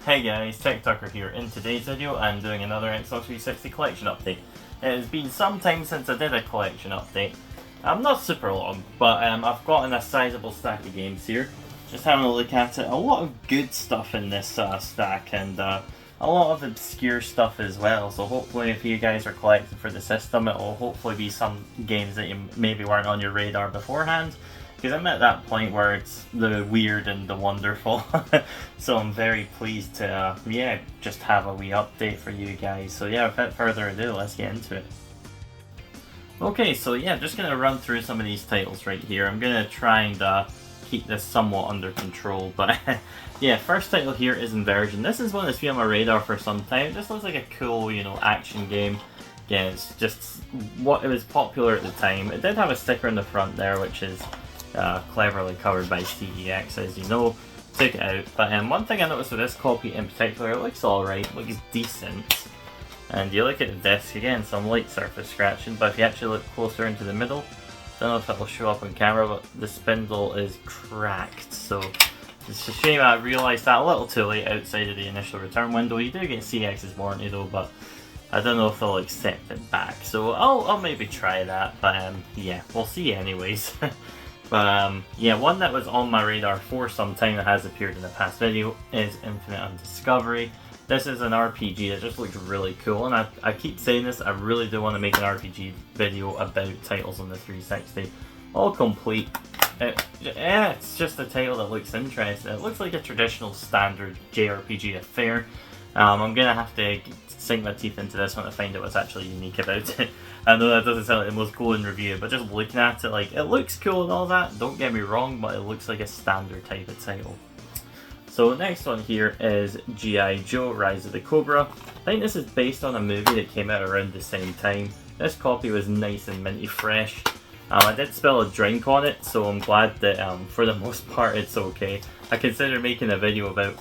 Hey guys, TechTucker here. In today's video I'm doing another Xbox 360 collection update. It has been some time since I did a collection update. Not super long, but I've gotten a sizable stack of games here. Just having a look at it, a lot of good stuff in this stack and a lot of obscure stuff as well. So hopefully if you guys are collecting for the system, it will hopefully be some games that you maybe weren't on your radar beforehand. Because I'm at that point where it's the weird and the wonderful. So I'm very pleased to, just have a wee update for you guys. So yeah, without further ado, let's get into it. Okay, so yeah, just going to run through some of these titles right here. I'm going to try and keep this somewhat under control. But yeah, first title here is Inversion. This is one that's been on my radar for some time. It just looks like a cool, action game. Again, it's just what it was popular at the time. It did have a sticker in the front there, which is cleverly covered by CEX, as you know. Took it out, but one thing I noticed with this copy in particular, it looks alright, looks decent. And you look at the disc, again, some light surface scratching, but if you actually look closer into the middle, don't know if it will show up on camera, but the spindle is cracked, so it's a shame I realised that a little too late outside of the initial return window. You do get CEX's warranty though, but I don't know if they'll accept it back, so I'll maybe try that, but yeah, we'll see anyways. But yeah, one that was on my radar for some time that has appeared in the past video is Infinite Undiscovery. This is an RPG that just looks really cool, and I keep saying this, I really do want to make an RPG video about titles on the 360. All complete. It's just a title that looks interesting. It looks like a traditional standard JRPG affair. I'm going to have to sink my teeth into this one to find out what's actually unique about it. I know that doesn't sound like the most glowing review, but just looking at it, like, it looks cool and all that, don't get me wrong, but it looks like a standard type of title. So the next one here is G.I. Joe Rise of the Cobra. I think this is based on a movie that came out around the same time. This copy was nice and minty fresh. I did spill a drink on it, so I'm glad that for the most part it's okay. I considered making a video about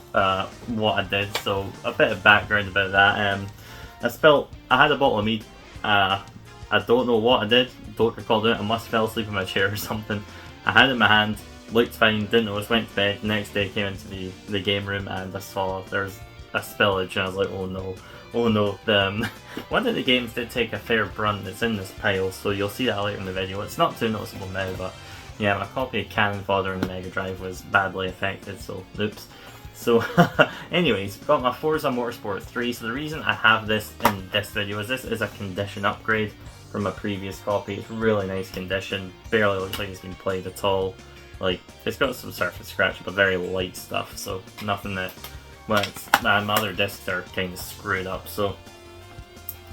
what I did, so a bit of background about that. I had a bottle of mead. I don't know what I did, don't recall doing it. I must have fell asleep in my chair or something. I had it in my hand, looked fine, didn't notice, went to bed. Next day came into the game room and I saw there's a spillage and I was like, oh no. One of the games did take a fair brunt that's in this pile, so you'll see that later in the video. It's not too noticeable now, but yeah, my copy of Cannon Fodder on the Mega Drive was badly affected, so oops. So anyways, got my Forza Motorsport 3, so the reason I have this in this video is this is a condition upgrade from a previous copy. It's really nice condition, barely looks like it's been played at all. Like, it's got some surface scratch, but very light stuff, so nothing that, well, my other discs are kind of screwed up, so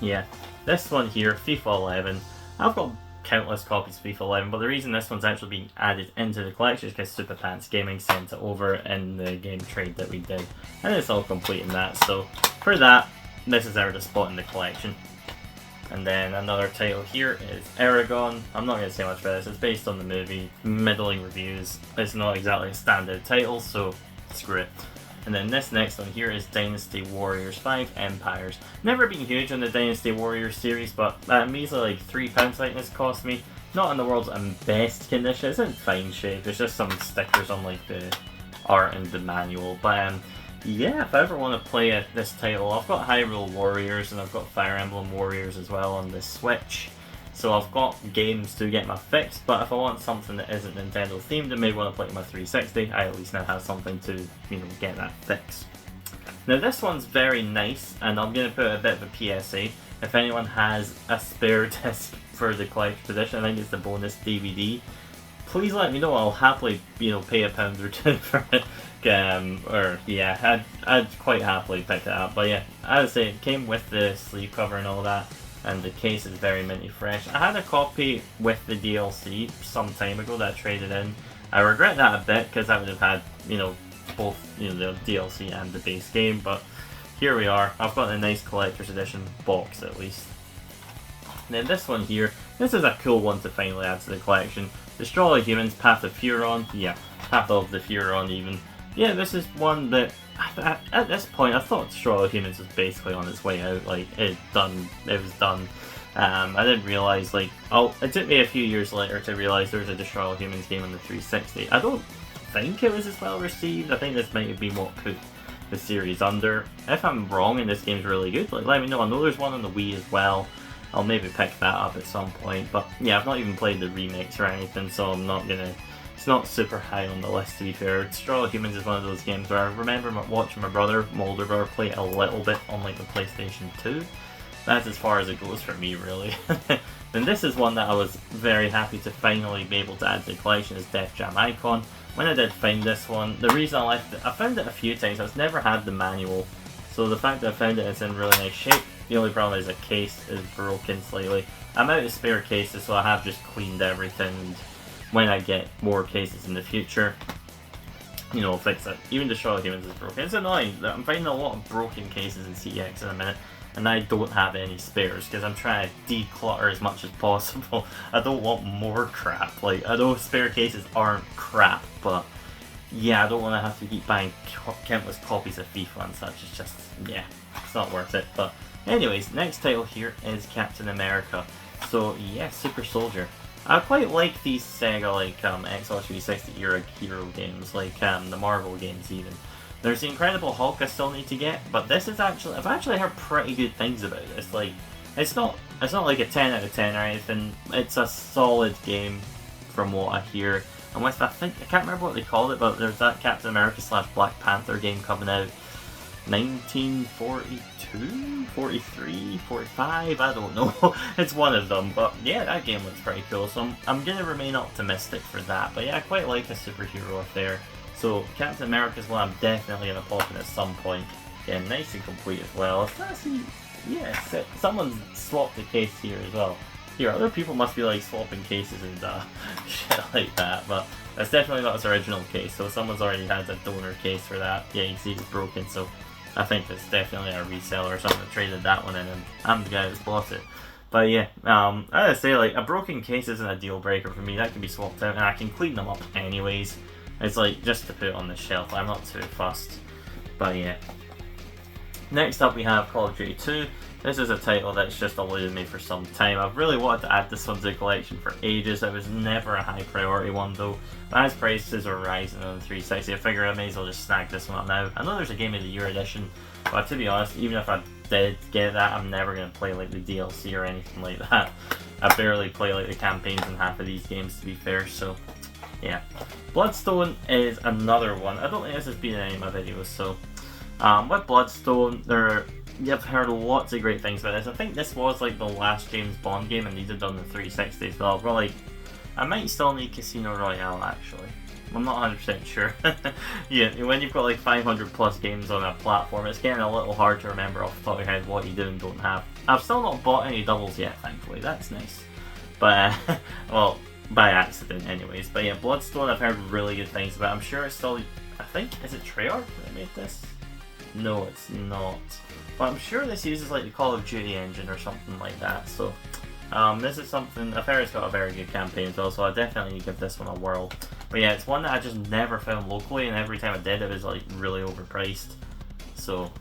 yeah. This one here, FIFA 11, I've got countless copies of FIFA 11, but the reason this one's actually being added into the collection is because Super Pants Gaming sent it over in the game trade that we did, and it's all complete in that, so for that, this is our spot in the collection. And then another title here is Aragon. I'm not going to say much about this, it's based on the movie, middling reviews. It's not exactly a standard title, so screw it. And then this next one here is Dynasty Warriors 5 Empires. Never been huge on the Dynasty Warriors series, but that measly like £3 I think this cost me. Not in the world's best condition, it's in fine shape. There's just some stickers on like the art and the manual, but yeah, if I ever want to play this title, I've got Hyrule Warriors and I've got Fire Emblem Warriors as well on the Switch. So I've got games to get my fix, but if I want something that isn't Nintendo themed and maybe want to play it on my 360, I at least now have something to, get that fix. Now this one's very nice, and I'm going to put a bit of a PSA. If anyone has a spare disc for the collector's edition, I think it's the bonus DVD, please let me know. I'll happily, pay £1 or £2 for it. I'd quite happily pick it up. But yeah, as I say, it came with the sleeve cover and all that, and the case is very minty fresh. I had a copy with the DLC some time ago that I traded in. I regret that a bit because I would have had, both, the DLC and the base game. But here we are. I've got a nice collector's edition box at least. And then this one here, this is a cool one to finally add to the collection. Destroy All Humans, Path of Furon. Yeah, Path of the Furon even. Yeah, this is one that, at this point, I thought Destroy All Humans was basically on its way out. Like, it was done. I didn't realise, like, it took me a few years later to realise there was a Destroy All Humans game on the 360. I don't think it was as well received. I think this might have been what put the series under. If I'm wrong and this game's really good, like let me know. I know there's one on the Wii as well. I'll maybe pick that up at some point. But yeah, I've not even played the remakes or anything, so I'm not gonna. It's not super high on the list, to be fair. Straw Humans is one of those games where I remember watching my brother, my older brother, play it a little bit on like the PlayStation 2. That's as far as it goes for me, really. And this is one that I was very happy to finally be able to add to the collection, is Def Jam Icon. When I did find this one, the reason I left it, I found it a few times. I've never had the manual, so the fact that I found it is in really nice shape. The only problem is the case is broken slightly. I'm out of spare cases, so I have just cleaned everything. When I get more cases in the future, you know, I'll fix it. Even the Straw Humans is broken. It's annoying that I'm finding a lot of broken cases in CX in a minute, and I don't have any spares because I'm trying to declutter as much as possible. I don't want more crap. Like, I know spare cases aren't crap, but yeah, I don't want to have to keep buying countless copies of FIFA and such. It's just, yeah, it's not worth it. But anyways, next title here is Captain America. So yeah, Super Soldier. I quite like these Sega, like, Xbox 360 era hero games, like, the Marvel games even. There's the Incredible Hulk I still need to get, but this is actually, I've actually heard pretty good things about this. Like, it's not like a 10 out of 10 or anything. It's a solid game from what I hear. And with, I can't remember what they called it, but there's that Captain America / Black Panther game coming out 1942, 43, 45, I don't know. It's one of them, but yeah, that game looks pretty cool, so I'm gonna remain optimistic for that. But yeah, I quite like a superhero affair. So Captain America's one I'm definitely gonna pop in at some point. Yeah, nice and complete as well. It's actually, yeah, someone's swapped the case here as well. Here, other people must be like swapping cases and shit like that, but that's definitely not its original case, so someone's already had a donor case for that. Yeah, you can see it's broken, so I think it's definitely a reseller or something that traded that one in, and I'm the guy that's bought it. But yeah, I gotta say, like, a broken case isn't a deal breaker for me. That can be swapped out, and I can clean them up anyways. It's like, just to put it on the shelf. I'm not too fussed. But yeah. Next up we have Call of Duty 2. This is a title that's just eluded me for some time. I've really wanted to add this one to the collection for ages. It was never a high priority one though. But as prices are rising on the 360, I figure I may as well just snag this one up now. I know there's a Game of the Year edition, but to be honest, even if I did get that, I'm never going to play like the DLC or anything like that. I barely play like the campaigns in half of these games, to be fair, so yeah. Bloodstone is another one. I don't think this has been in any of my videos, so with Bloodstone, I've heard lots of great things about this. I think this was like the last James Bond game, and these have done the 360 as well. But I might still need Casino Royale actually. I'm not 100% sure. Yeah, when you've got like 500 plus games on a platform, it's getting a little hard to remember off the top of your head what you do and don't have. I've still not bought any doubles yet, thankfully. That's nice. But well, by accident, anyways. But yeah, Bloodstone, I've heard really good things about. I'm sure it's still. I think, is it Treyarch that made this? No, it's not. But I'm sure this uses like the Call of Duty engine or something like that. So this is something, I've heard it's got a very good campaign as well, so I definitely need to give this one a whirl. But yeah, it's one that I just never found locally, and every time I did it was like really overpriced. So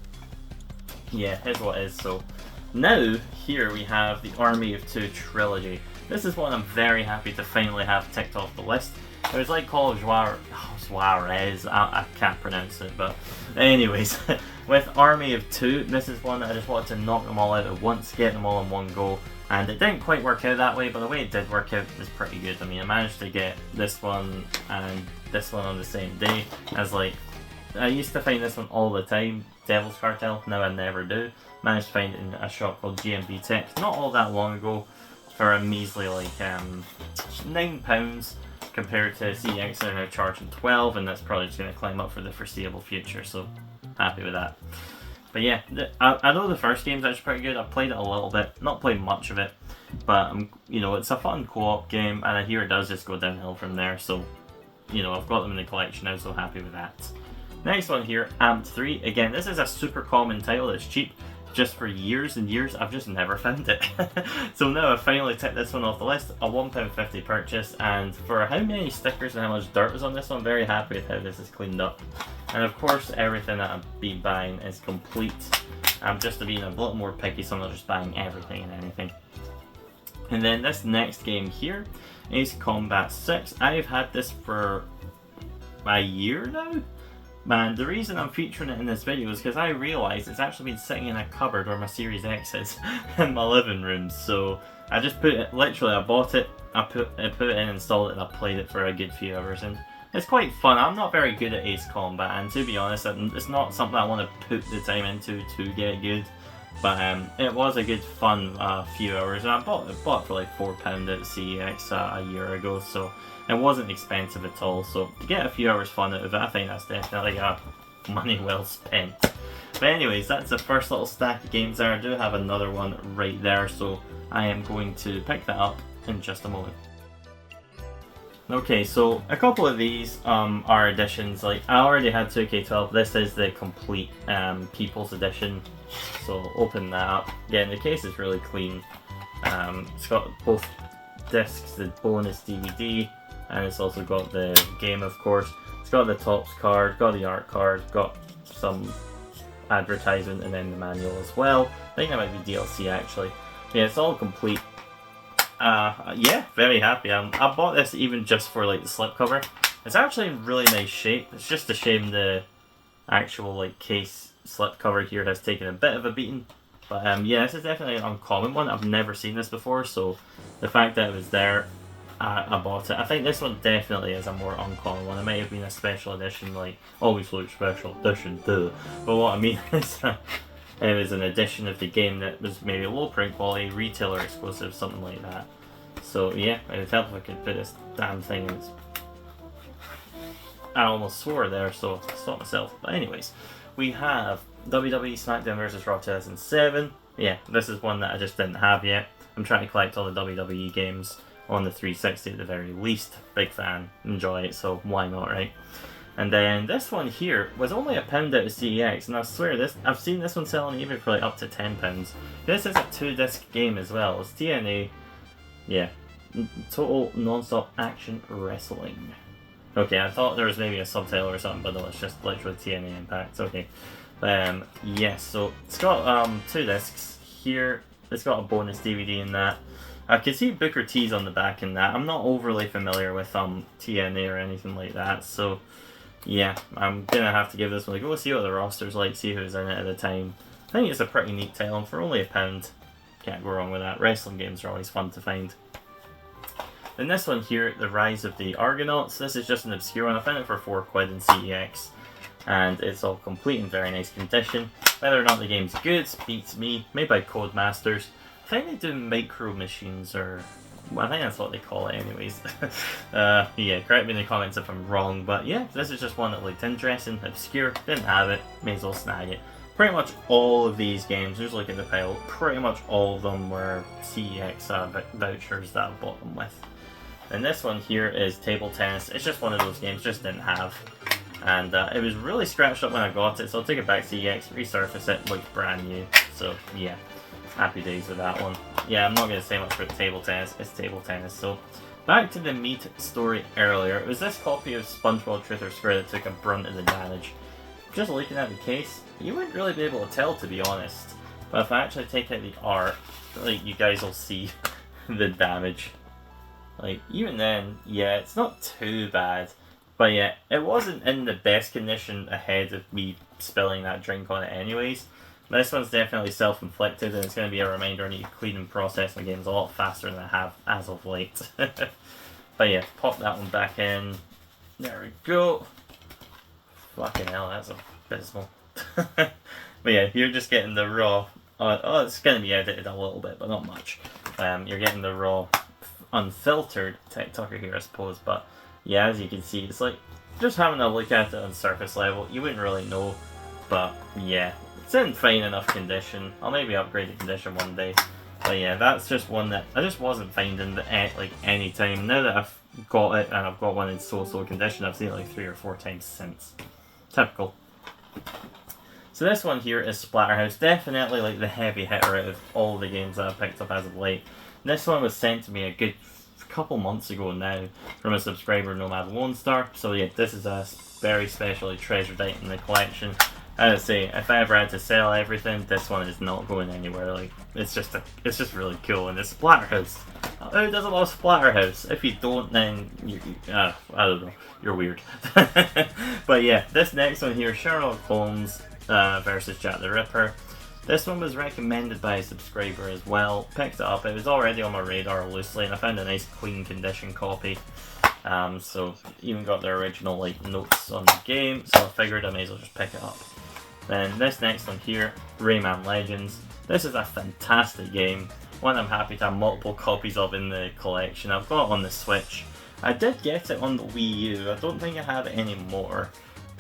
yeah, here's what it is. So now here we have the Army of Two trilogy. This is one I'm very happy to finally have ticked off the list. It was like Call of Juarez, I can't pronounce it, but anyways, with Army of Two, this is one that I just wanted to knock them all out at once, get them all in one go, and it didn't quite work out that way, but the way it did work out was pretty good. I mean, I managed to get this one and this one on the same day, as like, I used to find this one all the time, Devil's Cartel, now I never do. Managed to find it in a shop called GMB Tech, not all that long ago, for a measly like £9, compared to CX they're now charging 12, and that's probably just going to climb up for the foreseeable future, so happy with that. But yeah, I know the first game's actually pretty good. I've played it a little bit, not played much of it, but you know, it's a fun co-op game, and I hear it does just go downhill from there, so you know, I've got them in the collection now, so happy with that. Next one here, Amped 3. Again, this is a super common title that's cheap. Just for years and years, I've just never found it. So now I've finally ticked this one off the list, a £1.50 purchase, and for how many stickers and how much dirt was on this one, I'm very happy with how this is cleaned up. And of course, everything that I've been buying is complete. I'm just being a little more picky, so I'm not just buying everything and anything. And then this next game here is Combat 6. I've had this for a year now? Man, the reason I'm featuring it in this video is because I realised it's actually been sitting in a cupboard where my Series X is in my living room. So I just put it, literally I bought it, I put it in, installed it, and I played it for a good few hours. And it's quite fun. I'm not very good at Ace Combat, and to be honest, it's not something I want to put the time into to get good. But it was a good fun few hours, and I bought it for like £4 at CEX a year ago, so it wasn't expensive at all. So to get a few hours fun out of it, I think that's definitely money well spent. But anyways, that's the first little stack of games there. I do have another one right there, so I am going to pick that up in just a moment. Okay, so a couple of these are editions. Like, I already had 2K12. This is the complete People's Edition. So open that up. Again, the case is really clean. It's got both discs, the bonus DVD, and it's also got the game, of course. It's got the Topps card, got the art card, got some advertisement, and then the manual as well. I think that might be DLC actually. Yeah, it's all complete. Yeah, very happy. I bought this even just for like the slipcover. It's actually in really nice shape. It's just a shame the actual like case slipcover here has taken a bit of a beating. But yeah, this is definitely an uncommon one. I've never seen this before, so the fact that it was there, I bought it. I think this one definitely is a more uncommon one. It might have been a special edition, like always like special edition, duh. But what I mean is it was an edition of the game that was maybe low print quality, retailer exclusive, something like that. So yeah, it would help if I could put this damn thing in. I almost swore there, so I stopped myself. But anyways, we have WWE SmackDown vs. Raw 2007. Yeah, this is one that I just didn't have yet. I'm trying to collect all the WWE games on the 360 at the very least. Big fan, enjoy it, so why not, right? And then this one here was only £1 out of CEX, and I swear I've seen this one selling on eBay for like up to £10. This is a 2-disc game as well. It's TNA, yeah, Total Non-Stop Action Wrestling. Okay, I thought there was maybe a subtitle or something, but no, it's just literally TNA Impact. Okay, yes, so it's got 2 discs here. It's got a bonus DVD in that. I can see Booker T's on the back in that. I'm not overly familiar with TNA or anything like that, so yeah, I'm gonna have to give this one a go, see what the roster's like, see who's in it at the time. I think it's a pretty neat title, and for only £1, can't go wrong with that. Wrestling games are always fun to find. Then this one here, The Rise of the Argonauts. This is just an obscure one. I found it for £4 in CEX, and it's all complete in very nice condition. Whether or not the game's good beats me. Made by Codemasters. I think they do micro machines, or well, I think that's what they call it anyways. Yeah, correct me in the comments if I'm wrong, but yeah, this is just one that looked interesting, obscure, didn't have it, may as well snag it. Pretty much all of these games, just look at the pile, pretty much all of them were CEX vouchers that I bought them with. And this one here is Table Tennis. It's just one of those games, just didn't have. And it was really scratched up when I got it, so I'll take it back to CEX, resurface it, looks brand new. So yeah, happy days with that one. Yeah, I'm not going to say much about Table Tennis, it's Table Tennis. So back to the meat story earlier. It was this copy of SpongeBob Truth or Square that took a brunt of the damage. Just looking at the case, you wouldn't really be able to tell, to be honest. But if I actually take out the art, like, you guys will see the damage. Like, even then, yeah, it's not too bad. But yeah, it wasn't in the best condition ahead of me spilling that drink on it anyways. This one's definitely self-inflicted, and it's going to be a reminder I need to clean and process my games a lot faster than I have as of late. But yeah, pop that one back in. There we go. Fucking hell, that's abysmal. But yeah, you're just getting the raw. Oh, it's going to be edited a little bit, but not much. You're getting the raw, unfiltered TechTucker here, I suppose. But yeah, as you can see, it's like just having a look at it on surface level, you wouldn't really know. But yeah, it's in fine enough condition. I'll maybe upgrade the condition one day. But yeah, that's just one that I just wasn't finding like any time. Now that I've got it and I've got one in so-so condition, I've seen it like 3 or 4 times since. Typical. So this one here is Splatterhouse. Definitely like the heavy hitter out of all the games that I've picked up as of late. This one was sent to me a good couple months ago now from a subscriber, Nomad Lone Star. So yeah, this is a very specially treasured item in the collection. As I say, if I ever had to sell everything, this one is not going anywhere. Like, it's just really cool, and it's Splatterhouse. Who doesn't love Splatterhouse? If you don't, then I don't know, you're weird. But yeah, this next one here, Sherlock Holmes versus Jack the Ripper. This one was recommended by a subscriber as well. Picked it up. It was already on my radar loosely, and I found a nice clean condition copy. So even got the original like notes on the game, so I figured I may as well just pick it up. Then this next one here, Rayman Legends. This is a fantastic game, one I'm happy to have multiple copies of in the collection. I've got it on the Switch. I did get it on the Wii U, I don't think I have it anymore,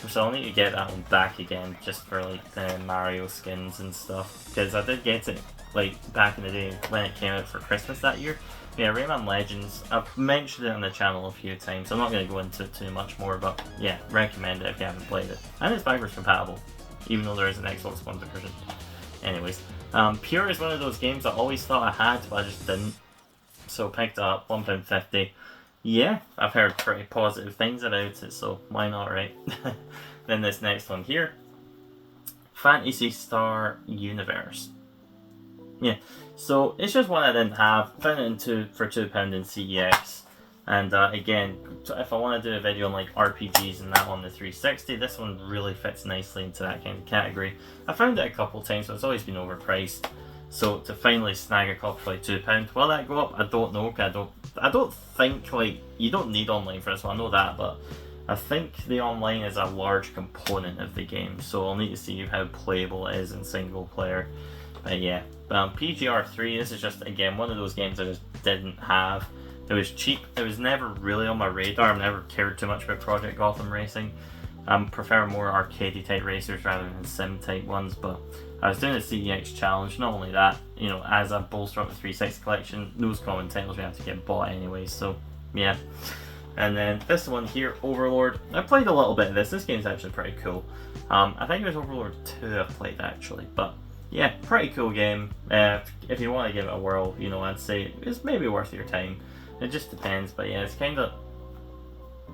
so I'll need to get that one back again, just for like the Mario skins and stuff, because I did get it like back in the day when it came out for Christmas that year. Yeah, Rayman Legends, I've mentioned it on the channel a few times, I'm not going to go into it too much more, but yeah, recommend it if you haven't played it. And it's backwards compatible, even though there is an Xbox One version. Anyways, Pure is one of those games I always thought I had, but I just didn't. So picked it up, £1.50. Yeah, I've heard pretty positive things about it, so why not, right? Then this next one here, Phantasy Star Universe. Yeah, so it's just one I didn't have. Found it for £2 in CEX. And again, if I want to do a video on like RPGs and that on the 360, this one really fits nicely into that kind of category. I found it a couple times, but it's always been overpriced. So to finally snag a copy for like £2, will that go up? I don't know. I don't think, like, you don't need online for this one, I know that, but I think the online is a large component of the game, so I'll need to see how playable it is in single player. But yeah, PGR3, this is just, again, one of those games I just didn't have. It was cheap, it was never really on my radar, I've never cared too much about Project Gotham Racing. I prefer more arcadey type racers rather than sim type ones, but I was doing a CEX challenge. Not only that, you know, as I bolster up the 360 collection, those common titles we have to get bought anyway, so yeah. And then this one here, Overlord. I played a little bit of this. This game's actually pretty cool. I think it was Overlord 2 I've played actually, but yeah, pretty cool game. If you want to give it a whirl, you know, I'd say it's maybe worth your time. It just depends, but yeah, it's kind of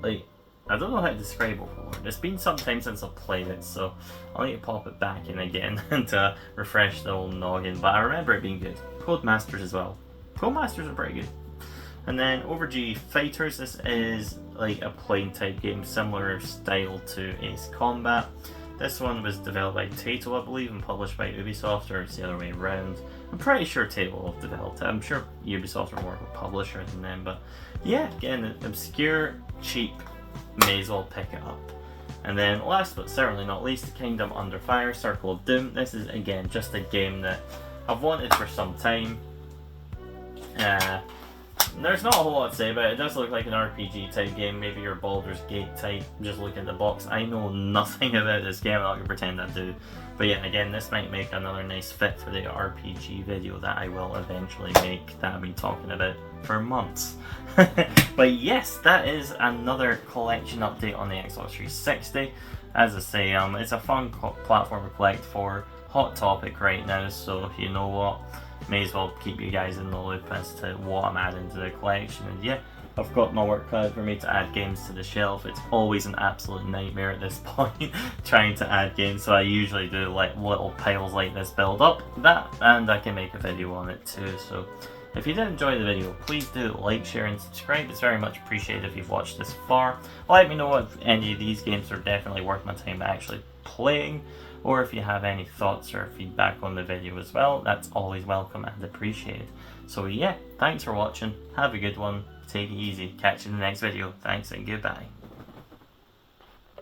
like, I don't know how to describe Overlord. It's been some time since I've played it, so I'll need to pop it back in again to refresh the old noggin, but I remember it being good. Codemasters as well. Codemasters are pretty good. And then Overg Fighters, this is like a plane type game, similar style to Ace Combat. This one was developed by Taito, I believe, and published by Ubisoft, or it's the other way around. I'm pretty sure Taito have developed it. I'm sure Ubisoft are more of a publisher than them, but yeah, again, obscure, cheap, may as well pick it up. And then last but certainly not least, Kingdom Under Fire, Circle of Doom. This is again just a game that I've wanted for some time. There's not a whole lot to say about it. It does look like an RPG type game, maybe your Baldur's Gate type, just look at the box. I know nothing about this game, I'm not going to pretend I do. But yeah, again, this might make another nice fit for the RPG video that I will eventually make, that I've been talking about for months. But yes, that is another collection update on the Xbox 360. As I say, it's a fun platform to collect for, hot topic right now, so you know what, may as well keep you guys in the loop as to what I'm adding to the collection. And yeah, I've got my work cut out for me to add games to the shelf. It's always an absolute nightmare at this point trying to add games, so I usually do like little piles like this build up that, and I can make a video on it too. So if you did enjoy the video, please do like, share and subscribe. It's very much appreciated if you've watched this far. Let me know if any of these games are definitely worth my time actually playing, or if you have any thoughts or feedback on the video as well. That's always welcome and appreciated. So yeah, thanks for watching, have a good one, take it easy, catch you in the next video, thanks and goodbye.